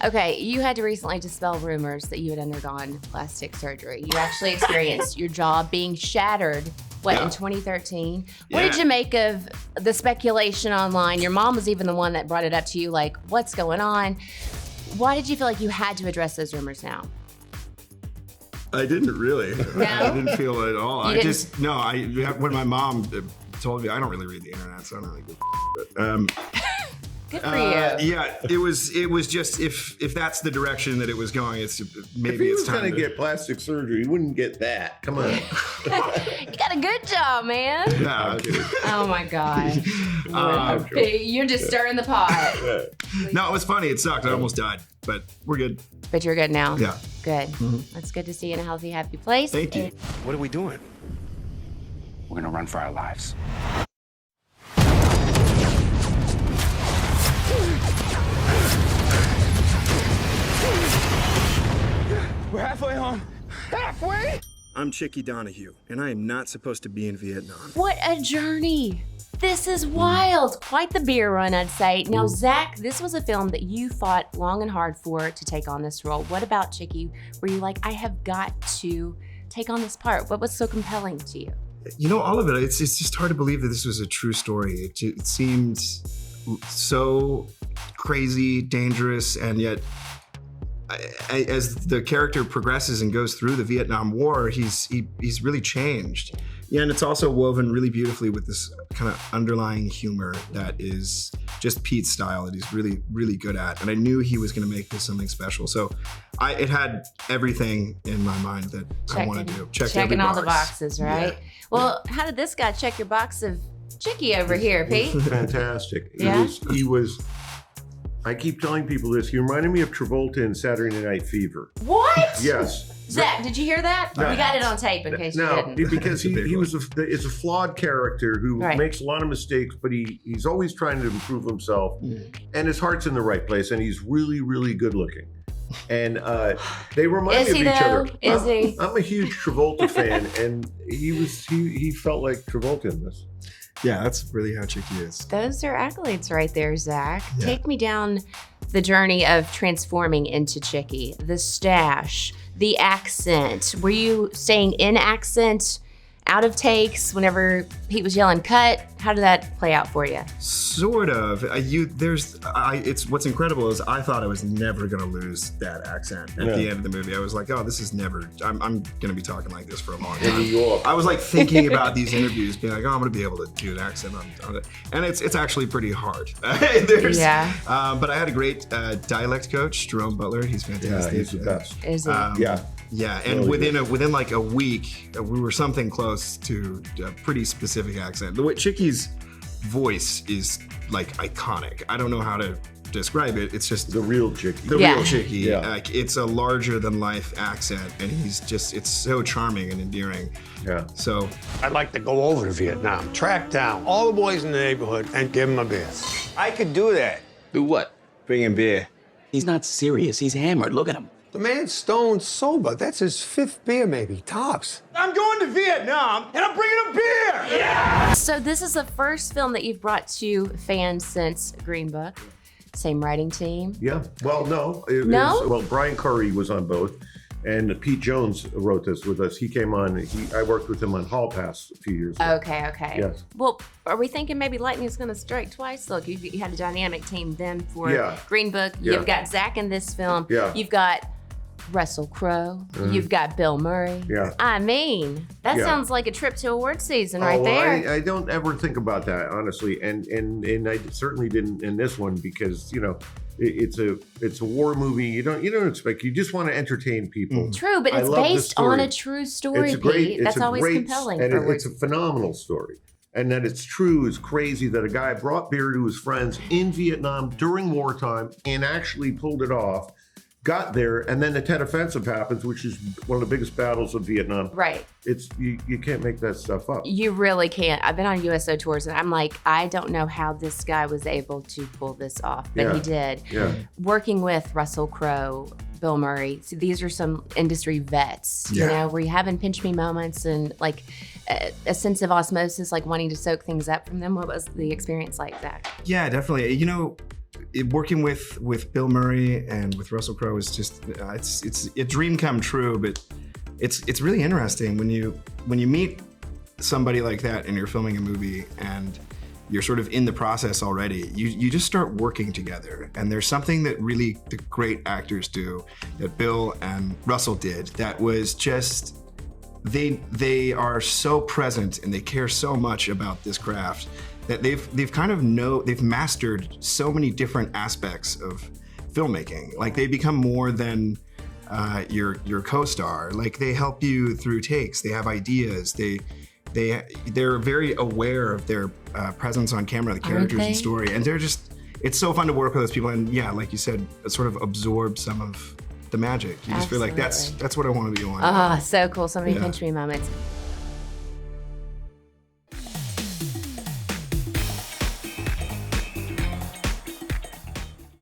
Okay, you had to recently dispel rumors that you had undergone plastic surgery. You actually experienced your jaw being shattered, in 2013? What did you make of the speculation online? Your mom was even the one that brought it up to you, like, what's going on? Why did you feel like you had to address those rumors now? I didn't really. No? I didn't feel it at all. You When my mom told me, I don't really read the internet, so I don't really give a Good for you. Yeah, it was just if that's the direction that it was going, it's maybe it's time to get plastic surgery. You wouldn't get that. Come on. You got a good job, man. Yeah, Oh my God. You're just stirring the pot. No, it was funny. It sucked. I almost died, but we're good. But you're good now. Yeah. Good. That's good to see you in a healthy, happy place. Thank you. What are we doing? We're gonna run for our lives. We're halfway home. Halfway? I'm Chicky Donahue, and I am not supposed to be in Vietnam. What a journey. This is wild. Quite the beer run, I'd say. Now, Zach, this was a film that you fought long and hard for to take on this role. What about Chicky? Were you like, I have got to take on this part? What was so compelling to you? You know, all of it. It's just hard to believe that this was a true story. It seemed so crazy, dangerous, and yet as the character progresses and goes through the Vietnam War, he's really changed. Yeah, and it's also woven really beautifully with this kind of underlying humor that is just Pete's style that he's really, really good at. And I knew he was going to make this something special. So it had everything in my mind that I want to do. Checking all the boxes, right? Yeah. Well, how did this guy check your box of Chicky over here, Pete? Fantastic. Yeah? He was, I keep telling people this, he reminded me of Travolta in Saturday Night Fever. What? Yes. Zach, did you hear that? No. We got it on tape in case you didn't. Because he was it's a flawed character who makes a lot of mistakes, but he's always trying to improve himself, and his heart's in the right place, and he's really, really good looking. And they remind me of each other. Is he? I'm a huge Travolta fan, and he felt like Travolta in this. Yeah, that's really how Chicky is. Those are accolades right there, Zach. Yeah. Take me down the journey of transforming into Chicky. The stash, the accent. Were you staying in accent, out of takes whenever Pete was yelling cut? How did that play out for you? Sort of. It's what's incredible is I thought I was never gonna lose that accent at the end of the movie. I was like, oh, this is never. I'm gonna be talking like this for a long time. In New York. I was like thinking about these interviews, being like, oh, I'm gonna be able to do an accent on it, and it's actually pretty hard. But I had a great dialect coach, Jerome Butler. He's fantastic. Yeah, he's the best. Is he? Yeah, and really within like a week, we were something close to a pretty specific accent. The way Chicky's voice is like iconic. I don't know how to describe it. It's just the real Chicky. The real Chicky. Yeah. Like, it's a larger than life accent, and it's so charming and endearing. Yeah. So I'd like to go over to Vietnam, track down all the boys in the neighborhood, and give them a beer. I could do that. Do what? Bring him beer. He's not serious. He's hammered. Look at him. The man's stone sober. That's his 5th beer, maybe, tops. I'm going to Vietnam, and I'm bringing a beer! Yeah! So this is the first film that you've brought to fans since Green Book. Same writing team? Yeah. Well, no. Well, Brian Curry was on both, and Pete Jones wrote this with us. He came on. I worked with him on Hall Pass a few years ago. Okay. Yes. Well, are we thinking maybe lightning's going to strike twice? Look, you had a dynamic team then for Green Book. You've got Zach in this film. Yeah. You've got Russell Crowe. You've got Bill Murray. Yeah. I mean, that sounds like a trip to award season right there. I don't ever think about that, honestly, and I certainly didn't in this one because it's a war movie. You don't expect. You just want to entertain people. True, but it's based on a true story, Pete. That's always compelling. And it's a phenomenal story. And that it's true is crazy that a guy brought beer to his friends in Vietnam during wartime and actually pulled it off. Got there, and then the Tet Offensive happens, which is one of the biggest battles of Vietnam. Right. It's you can't make that stuff up. You really can't. I've been on USO tours, and I'm like, I don't know how this guy was able to pull this off, but he did. Yeah. Working with Russell Crowe, Bill Murray, so these are some industry vets, you know, where you having pinch me moments and like a sense of osmosis, like wanting to soak things up from them. What was the experience like, Zach? yeah, definitely. working with Bill Murray and with Russell Crowe is just it's a dream come true. But it's really interesting when you meet somebody like that and you're filming a movie and you're sort of in the process already. You just start working together, and there's something that really the great actors do that Bill and Russell did that was just they are so present and they care so much about this craft that they've mastered so many different aspects of filmmaking. Like they become more than your co-star. Like they help you through takes. They have ideas. They're very aware of their presence on camera, the characters and story, and it's so fun to work with those people. And yeah, like you said, sort of absorb some of the magic. You just feel like that's what I want to be on. So cool. So many pinch me moments.